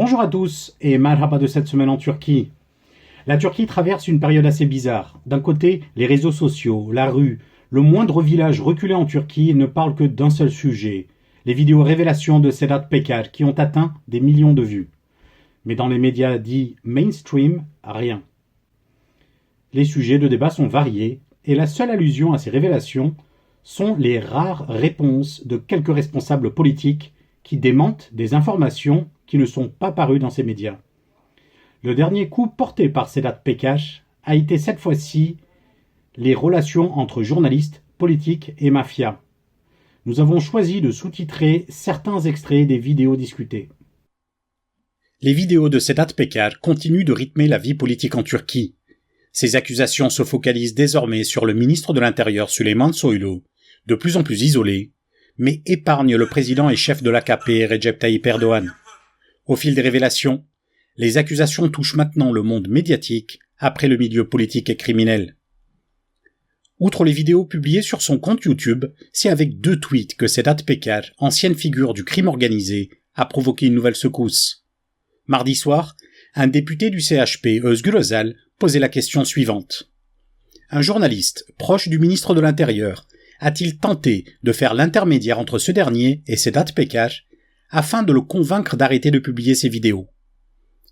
Bonjour à tous et marhaba de cette semaine en Turquie. La Turquie traverse une période assez bizarre. D'un côté, les réseaux sociaux, la rue, le moindre village reculé en Turquie ne parle que d'un seul sujet. Les vidéos révélations de Sedat Peker qui ont atteint des millions de vues. Mais dans les médias dits mainstream, rien. Les sujets de débat sont variés et la seule allusion à ces révélations sont les rares réponses de quelques responsables politiques qui démentent des informations qui ne sont pas parues dans ces médias. Le dernier coup porté par Sedat Peker a été cette fois-ci les relations entre journalistes, politiques et mafia. Nous avons choisi de sous-titrer certains extraits des vidéos discutées. Les vidéos de Sedat Peker continuent de rythmer la vie politique en Turquie. Ces accusations se focalisent désormais sur le ministre de l'Intérieur Süleyman Soylu, de plus en plus isolé, mais épargnent le président et chef de l'AKP Recep Tayyip Erdoğan. Au fil des révélations, les accusations touchent maintenant le monde médiatique après le milieu politique et criminel. Outre les vidéos publiées sur son compte YouTube, c'est avec 2 tweets que Sedat Peker, ancienne figure du crime organisé, a provoqué une nouvelle secousse. Mardi soir, un député du CHP, Özgür Özel, posait la question suivante. Un journaliste, proche du ministre de l'Intérieur, a-t-il tenté de faire l'intermédiaire entre ce dernier et Sedat Peker afin de le convaincre d'arrêter de publier ses vidéos?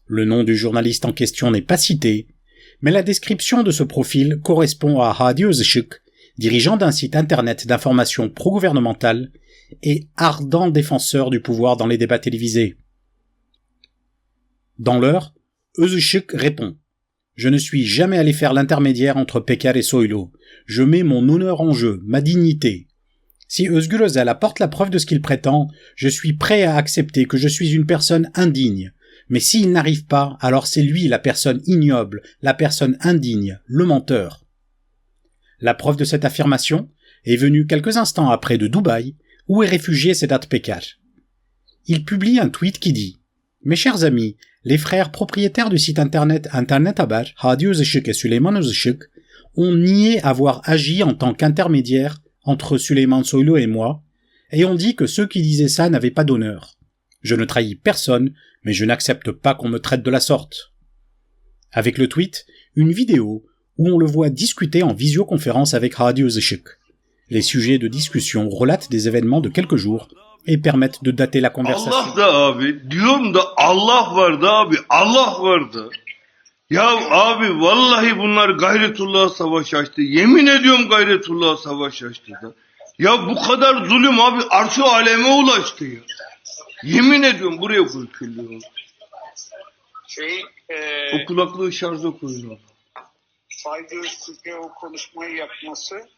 Le nom du journaliste en question n'est pas cité, mais la description de ce profil correspond à Hadi Özışık, dirigeant d'un site internet d'information pro-gouvernementale et ardent défenseur du pouvoir dans les débats télévisés. Dans l'heure, Özışık répond « Je ne suis jamais allé faire l'intermédiaire entre Peker et Soylu. Je mets mon honneur en jeu, ma dignité. Si Özgür Özel apporte la preuve de ce qu'il prétend, je suis prêt à accepter que je suis une personne indigne. Mais s'il n'arrive pas, alors c'est lui la personne ignoble, la personne indigne, le menteur. » La preuve de cette affirmation est venue quelques instants après de Dubaï, où est réfugié Sedat Peker. Il publie un tweet qui dit « Mes chers amis, les frères propriétaires du site internet Internet Haber, Hadi Özışık et Süleyman Özışık, ont nié avoir agi en tant qu'intermédiaire entre Süleyman Soylu et moi, et ont dit que ceux qui disaient ça n'avaient pas d'honneur. Je ne trahis personne, mais je n'accepte pas qu'on me traite de la sorte. » Avec le tweet, une vidéo où on le voit discuter en visioconférence avec Hadi Özışık. Les sujets de discussion relatent des événements de quelques jours et permettent de dater la conversation. Allah da abi, diyorum da Allah vardı abi, Allah vardı. Ya abi vallahi bunlar Gayretullah'a savaş açtı. Yemin ediyorum Gayretullah'a savaş açtı da. Ya bu kadar zulüm abi arş-ı aleme ulaştı ya. Yemin ediyorum buraya koy küllüğünü. O kulaklığı şarja koyun. Hadi Öztürk'e o konuşmayı yapması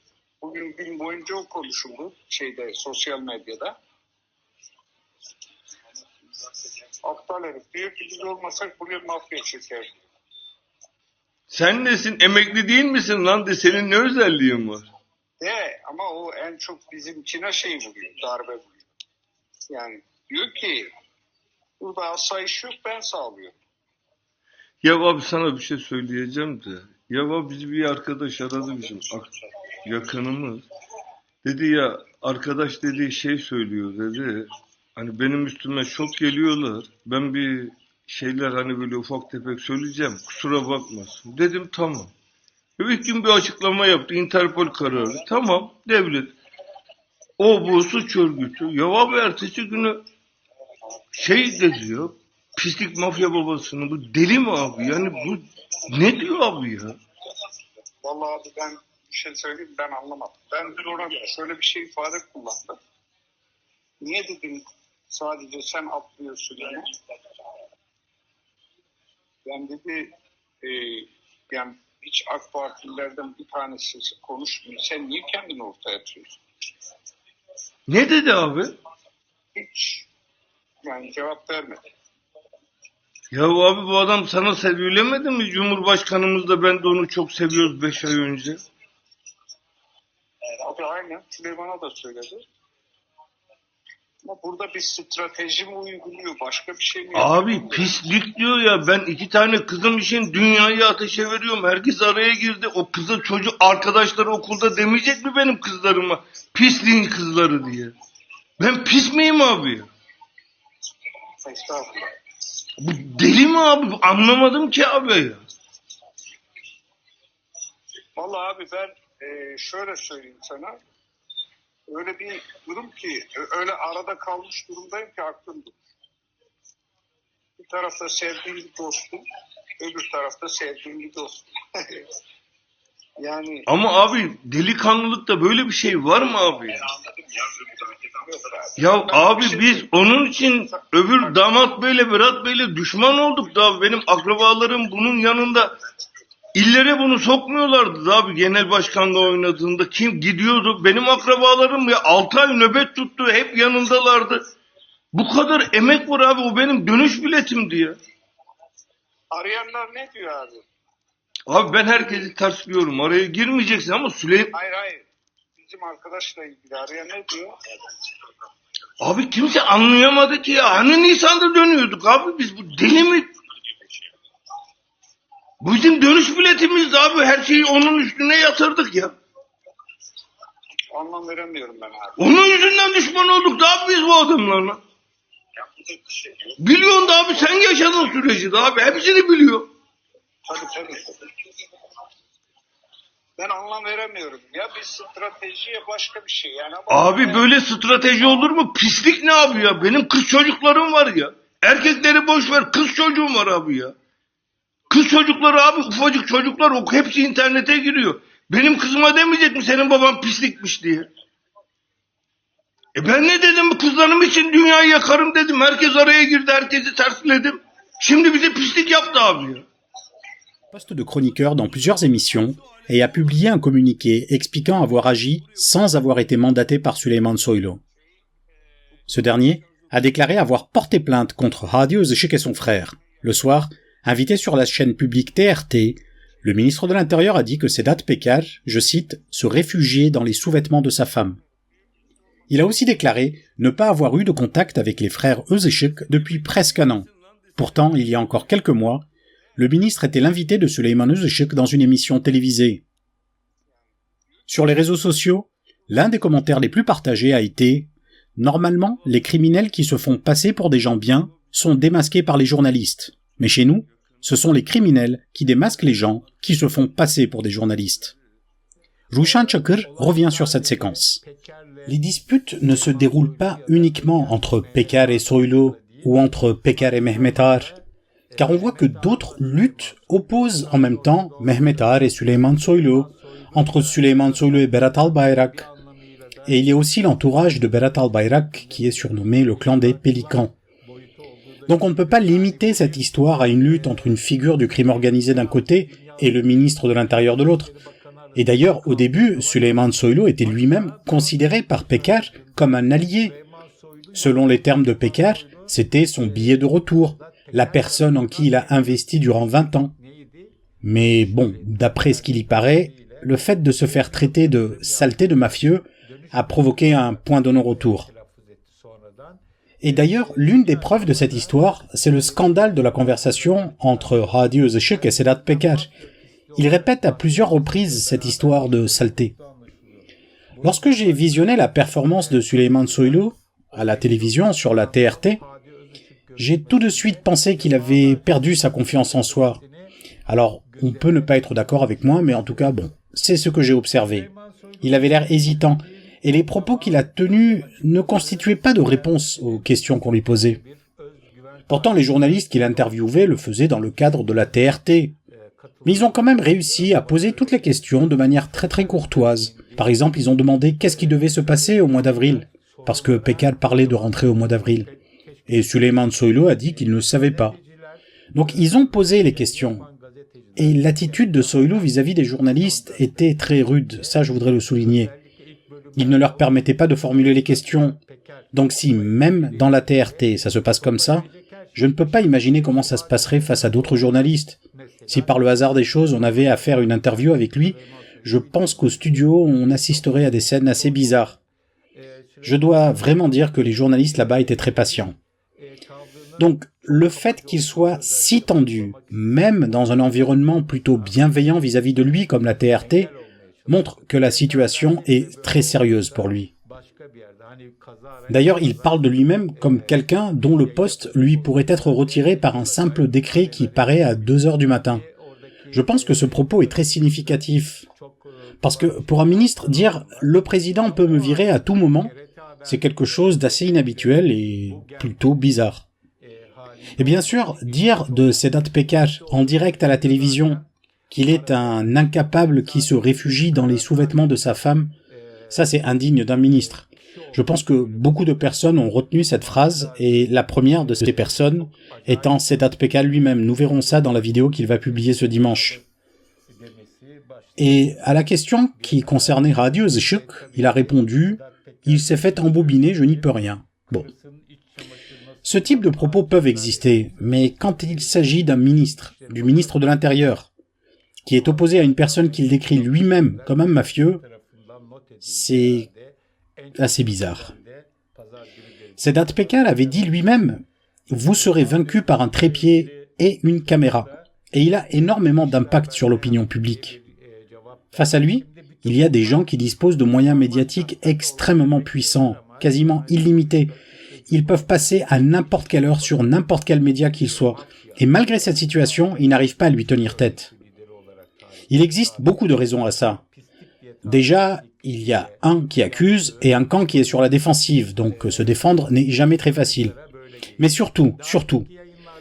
bugün gün boyunca o konuşuldu sosyal medyada. Aptal herif diyor ki biz olmasak buraya mafya çeker. Sen nesin? Emekli değil misin lan de senin ne özelliğin var? Ama o en çok bizimkine vuruyor, darbe vuruyor. Yani diyor ki burada asayiş yok ben sağlıyorum. Ya abi sana bir şey söyleyeceğim de. Ya abi biz bir arkadaş aradı bizim yakınımız. Dedi ya arkadaş dediği şey söylüyor dedi. Hani benim üstüme çok geliyorlar. Ben bir şeyler hani böyle ufak tefek söyleyeceğim. Kusura bakmasın. Dedim tamam. İlk gün bir açıklama yaptı. Interpol kararı. Tamam devlet. O bu suç örgütü. Ya abi ertesi günü dedi ya. Pislik mafya babasını. Bu deli mi abi? Yani bu ne diyor abi ya? Vallahi abi ben bir şey söyleyeyim ben anlamadım. Ben dün ona şöyle bir şey ifade kullandım. Niye dedim sadece sen atlıyorsun yani? Ben dedi yani hiç AK Partililerden bir tanesi konuşmuyor. Sen niye kendini ortaya atıyorsun? Ne dedi abi? Hiç yani cevap vermedi. Ya abi bu adam sana söylemedi mi? Cumhurbaşkanımız da ben de onu çok seviyoruz 5 ay önce. Abi aynen Süleyman'a da söyledi. Ama burada bir strateji mi uyguluyor? Başka bir şey mi yapıyor? Abi pislik diyor ya. Ben 2 tane kızım için dünyayı ateşe veriyorum. Herkes araya girdi. O kızı çocuk arkadaşları okulda demeyecek mi benim kızlarıma? Pisliğin kızları diye. Ben pis miyim abi? Estağfurullah. Bu deli mi abi? Anlamadım ki abi. Vallahi abi ben şöyle söyleyeyim sana. Öyle bir durum ki öyle arada kalmış durumdayım ki aklım durur. Bir tarafta sevdiğim bir dostum, öbür tarafta sevdiğim bir dostum. Yani Ama abi delikanlılıkta böyle bir şey var mı abi? Ya abi biz onun için öbür damat beyle Berat beyle düşman olduk da abi. Benim akrabalarım bunun yanında illere bunu sokmuyorlardı da abi, genel başkanla oynadığında kim gidiyordu? Benim akrabalarım ya 6 ay nöbet tuttu, hep yanındalardı. Bu kadar emek var abi, o benim dönüş biletimdi ya. arayanlar ne diyor abi? Abi ben herkesi tersliyorum, araya girmeyeceksin ama Süleyman... Hayır. Bizim arkadaşla ilgili arayan ne diyor? Abi kimse anlayamadı ki ya. Hani Nisan'da dönüyorduk abi biz, bu deli mi? Bu bizim dönüş biletimizdi abi, her şeyi onun üstüne yatırdık ya. Anlam veremiyorum ben abi. Onun yüzünden düşman olduk da abi biz bu adamlarla. Biliyorsun da abi, sen yaşadın süreci de abi, hepsini biliyor. Tabii. Ben anlam veremiyorum. Ya bir stratejiye başka bir şey yani. Ama Abi böyle strateji olur mu? Pislik ne abi ya? Benim kız çocuklarım var ya. Erkekleri boş ver, kız çocuğum var abi ya. Kız çocukları abi, ufacık çocuklar, o hepsi internete giriyor. Benim kızıma demeyecek mi senin baban pislikmiş diye? Ben ne dedim? Kızlarım için dünyayı yakarım dedim. Herkes araya girdi, herkesi tersledim. Şimdi bize pislik yaptı abi ya. Poste de chroniqueur dans plusieurs émissions et a publié un communiqué expliquant avoir agi sans avoir été mandaté par Süleyman Soylu. Ce dernier a déclaré avoir porté plainte contre Hadi Özışık et son frère. Le soir, invité sur la chaîne publique TRT, le ministre de l'Intérieur a dit que Sedat Peker, je cite, se réfugiait dans les sous-vêtements de sa femme. Il a aussi déclaré ne pas avoir eu de contact avec les frères Özışık depuis presque un an. Pourtant, il y a encore quelques mois, le ministre était l'invité de Süleyman Özışık dans une émission télévisée. Sur les réseaux sociaux, l'un des commentaires les plus partagés a été « Normalement, les criminels qui se font passer pour des gens bien sont démasqués par les journalistes. Mais chez nous, ce sont les criminels qui démasquent les gens qui se font passer pour des journalistes. » Ruşen Çakır revient sur cette séquence. Les disputes ne se déroulent pas uniquement entre Peker et Soylu ou entre Peker et Mehmet Ağar, car on voit que d'autres luttes opposent en même temps Mehmet Ağar et Süleyman Soylu, entre Süleyman Soylu et Berat Albayrak. Et il y a aussi l'entourage de Berat Albayrak qui est surnommé le clan des Pélicans. Donc on ne peut pas limiter cette histoire à une lutte entre une figure du crime organisé d'un côté et le ministre de l'Intérieur de l'autre. Et d'ailleurs, au début, Süleyman Soylu était lui-même considéré par Peker comme un allié. Selon les termes de Peker, c'était son billet de retour, la personne en qui il a investi durant 20 ans. Mais bon, d'après ce qu'il y paraît, le fait de se faire traiter de saleté de mafieux a provoqué un point de non-retour. Et d'ailleurs, l'une des preuves de cette histoire, c'est le scandale de la conversation entre Hadi Özışık et Sedat Peker. Il répète à plusieurs reprises cette histoire de saleté. Lorsque j'ai visionné la performance de Süleyman Soylu à la télévision sur la TRT, j'ai tout de suite pensé qu'il avait perdu sa confiance en soi. Alors, on peut ne pas être d'accord avec moi, mais en tout cas, bon, c'est ce que j'ai observé. Il avait l'air hésitant, et les propos qu'il a tenus ne constituaient pas de réponse aux questions qu'on lui posait. Pourtant, les journalistes qu'il interviewait le faisaient dans le cadre de la TRT. Mais ils ont quand même réussi à poser toutes les questions de manière très très courtoise. Par exemple, ils ont demandé qu'est-ce qui devait se passer au mois d'avril, parce que Peker parlait de rentrer au mois d'avril. Et Süleyman Soylu a dit qu'il ne savait pas. Donc ils ont posé les questions. Et l'attitude de Soylu vis-à-vis des journalistes était très rude, ça je voudrais le souligner. Il ne leur permettait pas de formuler les questions. Donc si, même dans la TRT, ça se passe comme ça, je ne peux pas imaginer comment ça se passerait face à d'autres journalistes. Si par le hasard des choses, on avait à faire une interview avec lui, je pense qu'au studio, on assisterait à des scènes assez bizarres. Je dois vraiment dire que les journalistes là-bas étaient très patients. Donc, le fait qu'il soit si tendu, même dans un environnement plutôt bienveillant vis-à-vis de lui comme la TRT, montre que la situation est très sérieuse pour lui. D'ailleurs, il parle de lui-même comme quelqu'un dont le poste lui pourrait être retiré par un simple décret qui paraît à 2 heures du matin. Je pense que ce propos est très significatif. Parce que pour un ministre, dire « le président peut me virer à tout moment », c'est quelque chose d'assez inhabituel et plutôt bizarre. Et bien sûr, dire de Sedat Peker en direct à la télévision qu'il est un incapable qui se réfugie dans les sous-vêtements de sa femme, ça c'est indigne d'un ministre. Je pense que beaucoup de personnes ont retenu cette phrase, et la première de ces personnes étant Sedat Peker lui-même. Nous verrons ça dans la vidéo qu'il va publier ce dimanche. Et à la question qui concernait Radio Zishuk, il a répondu « Il s'est fait embobiner, je n'y peux rien ». Bon. Ce type de propos peuvent exister, mais quand il s'agit d'un ministre, du ministre de l'Intérieur, qui est opposé à une personne qu'il décrit lui-même comme un mafieux, c'est assez bizarre. Sedat Peker avait dit lui-même « Vous serez vaincu par un trépied et une caméra ». Et il a énormément d'impact sur l'opinion publique. Face à lui, il y a des gens qui disposent de moyens médiatiques extrêmement puissants, quasiment illimités. Ils peuvent passer à n'importe quelle heure sur n'importe quel média qu'il soit. Et malgré cette situation, ils n'arrivent pas à lui tenir tête. Il existe beaucoup de raisons à ça. Déjà, il y a un qui accuse et un camp qui est sur la défensive, donc se défendre n'est jamais très facile. Mais surtout,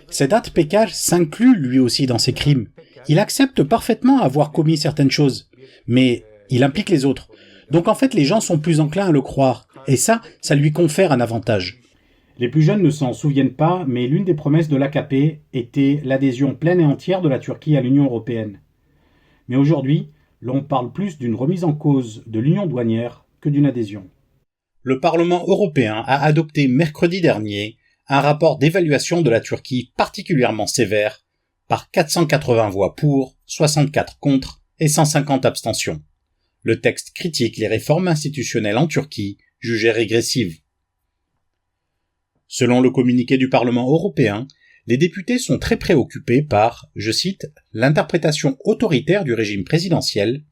Sedat Peker s'inclut lui aussi dans ces crimes. Il accepte parfaitement avoir commis certaines choses, mais il implique les autres. Donc en fait, les gens sont plus enclins à le croire, et ça lui confère un avantage. Les plus jeunes ne s'en souviennent pas, mais l'une des promesses de l'AKP était l'adhésion pleine et entière de la Turquie à l'Union européenne. Mais aujourd'hui, l'on parle plus d'une remise en cause de l'union douanière que d'une adhésion. Le Parlement européen a adopté mercredi dernier un rapport d'évaluation de la Turquie particulièrement sévère, par 480 voix pour, 64 contre et 150 abstentions. Le texte critique les réformes institutionnelles en Turquie, jugées régressives. Selon le communiqué du Parlement européen, les députés sont très préoccupés par, je cite, l'interprétation autoritaire du régime présidentiel,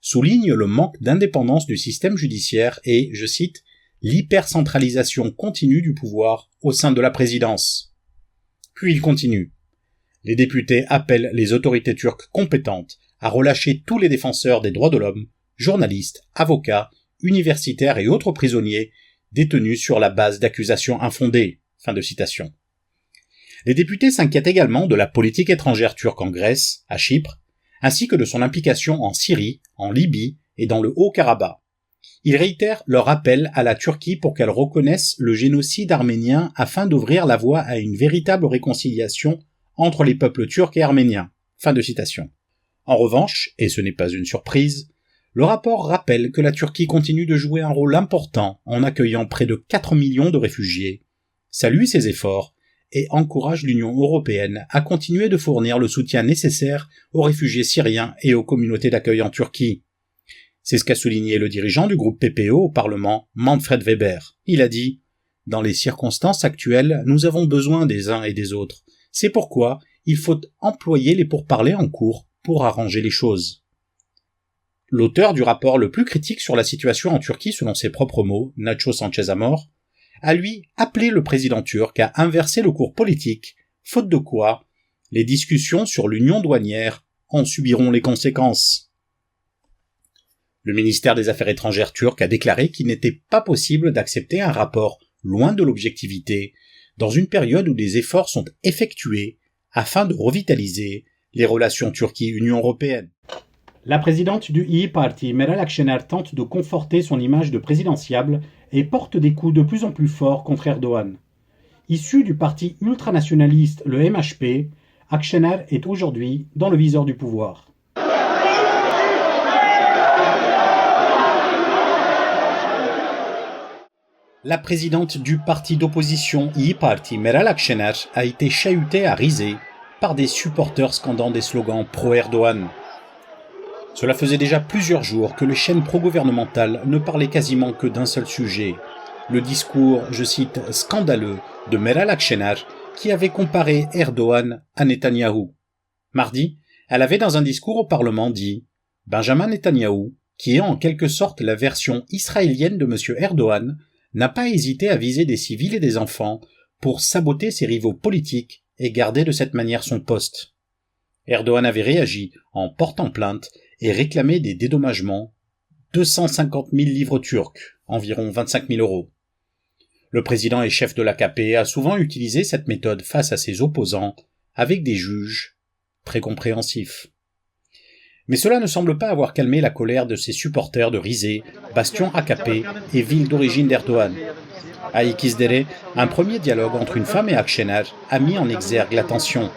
souligne le manque d'indépendance du système judiciaire et, je cite, l'hypercentralisation continue du pouvoir au sein de la présidence. Puis il continue. Les députés appellent les autorités turques compétentes à relâcher tous les défenseurs des droits de l'homme, journalistes, avocats, universitaires et autres prisonniers détenus sur la base d'accusations infondées. Fin de citation. Les députés s'inquiètent également de la politique étrangère turque en Grèce, à Chypre, ainsi que de son implication en Syrie, en Libye et dans le Haut-Karabakh. Ils réitèrent leur appel à la Turquie pour qu'elle reconnaisse le génocide arménien afin d'ouvrir la voie à une véritable réconciliation entre les peuples turcs et arméniens. Fin de citation. En revanche, et ce n'est pas une surprise, le rapport rappelle que la Turquie continue de jouer un rôle important en accueillant près de 4 millions de réfugiés, salue ses efforts et encourage l'Union européenne à continuer de fournir le soutien nécessaire aux réfugiés syriens et aux communautés d'accueil en Turquie. C'est ce qu'a souligné le dirigeant du groupe PPO au Parlement, Manfred Weber. Il a dit « Dans les circonstances actuelles, nous avons besoin des uns et des autres. C'est pourquoi il faut employer les pourparlers en cours pour arranger les choses. » L'auteur du rapport le plus critique sur la situation en Turquie, selon ses propres mots, Nacho Sanchez Amor, a lui appelé le président turc à inverser le cours politique, faute de quoi les discussions sur l'union douanière en subiront les conséquences. Le ministère des Affaires étrangères turc a déclaré qu'il n'était pas possible d'accepter un rapport loin de l'objectivité dans une période où des efforts sont effectués afin de revitaliser les relations Turquie-Union européenne. La présidente du İYİ Parti, Meral Akşener, tente de conforter son image de présidentiable et porte des coups de plus en plus forts contre Erdogan. Issu du parti ultranationaliste, le MHP, Akşener est aujourd'hui dans le viseur du pouvoir. La présidente du parti d'opposition İYİ Parti, Meral Akşener, a été chahutée à Rize par des supporters scandant des slogans pro-Erdogan. Cela faisait déjà plusieurs jours que les chaînes pro-gouvernementales ne parlaient quasiment que d'un seul sujet, le discours, je cite, scandaleux de Meral Akşener qui avait comparé Erdogan à Netanyahou. Mardi, elle avait dans un discours au Parlement dit « Benjamin Netanyahou, qui est en quelque sorte la version israélienne de M. Erdogan, n'a pas hésité à viser des civils et des enfants pour saboter ses rivaux politiques et garder de cette manière son poste. Erdogan avait réagi en portant plainte et réclamé des dédommagements, 250 000 livres turcs, environ 25 000 euros. Le président et chef de l'AKP a souvent utilisé cette méthode face à ses opposants avec des juges très compréhensifs. Mais cela ne semble pas avoir calmé la colère de ses supporters de Rize, bastion AKP et ville d'origine d'Erdogan. À Ikizdere, un premier dialogue entre une femme et Akşener a mis en exergue la tension.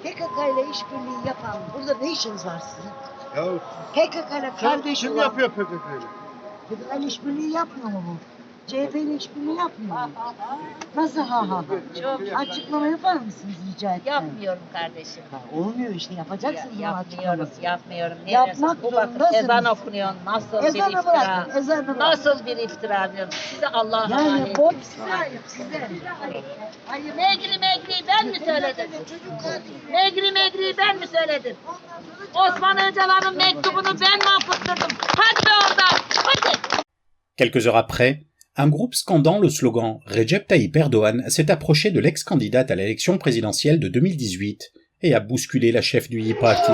PKK ile işbirliği yapan, burada ne işiniz var sizin? Ya PKK ile kardeş kim olan, yapıyor PKK'yı? PKK ile işbirliği yapmıyor mu bu? CHP ile işbirliği yapmıyor mu? Nasıl ha? Çok Açıklama yapar mısınız rica etsem? yapmıyorum kardeşim. Olmuyor işte, yapacaksınız bunu Yapmıyoruz, açıklamasını. yapmıyorum. Yapmak Bu bakın zorundasınız. ezan okunuyor. Nasıl bir Ezanı iftira? bırakın, ezanı bırakın. Nasıl bir iftira diyorum. Size Allah'a Yani emanet. bu size. Megri ben mi söyledim? Megri ben mi söyledim? Osman Öcalan'ın mektubunu ben mi okuttum? Hadi be oradan, hadi. Quelques heures après, un groupe scandant le slogan « Recep Tayyip Erdogan » s'est approché de l'ex-candidate à l'élection présidentielle de 2018 et a bousculé la chef du İYİ Parti.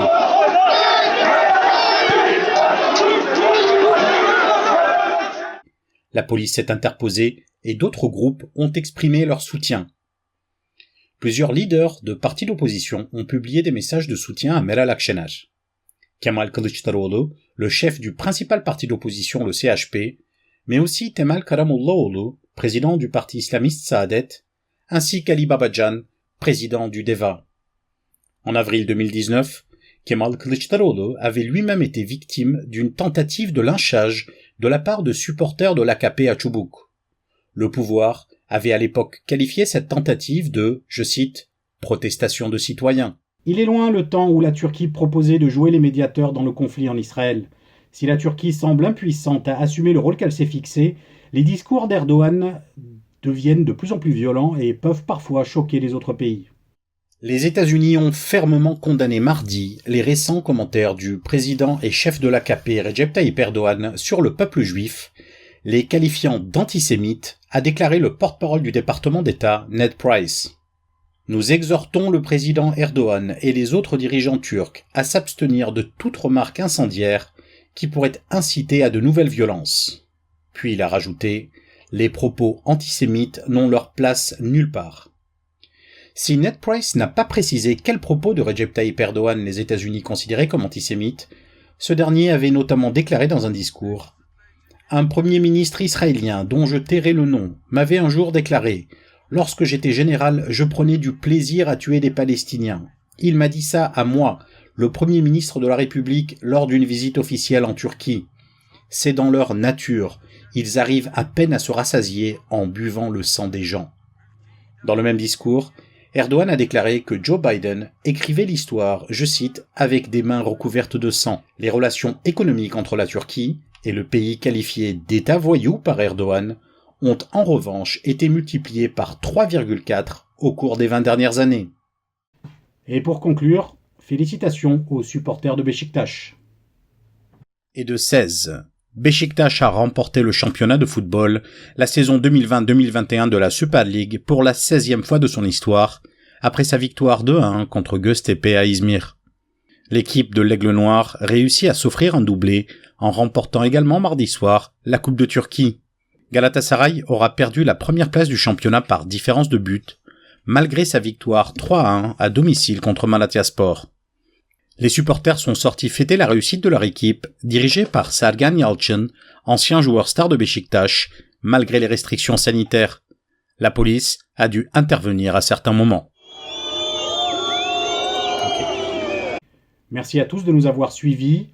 La police s'est interposée et d'autres groupes ont exprimé leur soutien. Plusieurs leaders de partis d'opposition ont publié des messages de soutien à Meral Akşener. Kemal Kılıçdaroğlu, le chef du principal parti d'opposition, le CHP, mais aussi Temel Karamollaoğlu, président du parti islamiste Saadet, ainsi qu'Ali Babacan, président du DEVA. En avril 2019, Kemal Kılıçdaroğlu avait lui-même été victime d'une tentative de lynchage de la part de supporters de l'AKP à Çubuk. Le pouvoir avait à l'époque qualifié cette tentative de, je cite, « protestation de citoyens ». Il est loin le temps où la Turquie proposait de jouer les médiateurs dans le conflit en Israël. Si la Turquie semble impuissante à assumer le rôle qu'elle s'est fixé, les discours d'Erdogan deviennent de plus en plus violents et peuvent parfois choquer les autres pays. Les États-Unis ont fermement condamné mardi les récents commentaires du président et chef de l'AKP Recep Tayyip Erdogan sur le peuple juif, les qualifiant d'antisémites, a déclaré le porte-parole du département d'État, Ned Price. Nous exhortons le président Erdogan et les autres dirigeants turcs à s'abstenir de toute remarque incendiaire qui pourrait inciter à de nouvelles violences. Puis il a rajouté « Les propos antisémites n'ont leur place nulle part ». Si Ned Price n'a pas précisé quels propos de Recep Tayyip Erdogan les États-Unis considéraient comme antisémites, ce dernier avait notamment déclaré dans un discours « Un premier ministre israélien dont je tairai le nom m'avait un jour déclaré « Lorsque j'étais général, je prenais du plaisir à tuer des Palestiniens. Il m'a dit ça à moi, le premier ministre de la République, lors d'une visite officielle en Turquie. C'est dans leur nature. Ils arrivent à peine à se rassasier en buvant le sang des gens. » Dans le même discours, Erdogan a déclaré que Joe Biden écrivait l'histoire, je cite, « avec des mains recouvertes de sang ». Les relations économiques entre la Turquie et le pays qualifié d'État voyou par Erdogan ont en revanche été multipliées par 3,4 au cours des 20 dernières années. Et pour conclure, félicitations aux supporters de Beşiktaş. Et de 16. Beşiktaş a remporté le championnat de football, la saison 2020-2021 de la Super League pour la 16e fois de son histoire, après sa victoire 2-1 contre Göztepe à İzmir. L'équipe de l'Aigle Noir réussit à s'offrir un doublé en remportant également mardi soir la Coupe de Turquie. Galatasaray aura perdu la première place du championnat par différence de but, malgré sa victoire 3-1 à domicile contre Malatyaspor. Les supporters sont sortis fêter la réussite de leur équipe, dirigée par Sergen Yalçın, ancien joueur star de Beşiktaş, malgré les restrictions sanitaires. La police a dû intervenir à certains moments. Merci à tous de nous avoir suivis.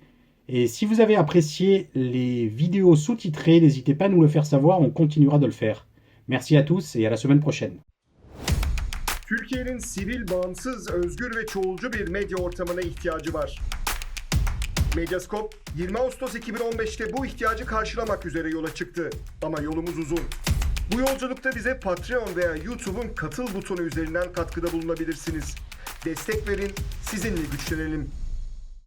Et si vous avez apprécié les vidéos sous-titrées, n'hésitez pas à nous le faire savoir, on continuera de le faire. Merci à tous et à la semaine prochaine. Türkiye'nin sivil, bağımsız, özgür ve çoğulcu bir medya ortamına ihtiyacı var. Medyascope 20 Ağustos 2015'te bu ihtiyacı karşılamak üzere yola çıktı. Ama yolumuz uzun. Bu yolculukta bize Patreon veya YouTube'un katıl butonu üzerinden katkıda bulunabilirsiniz. Destek verin, sizinle güçlenelim.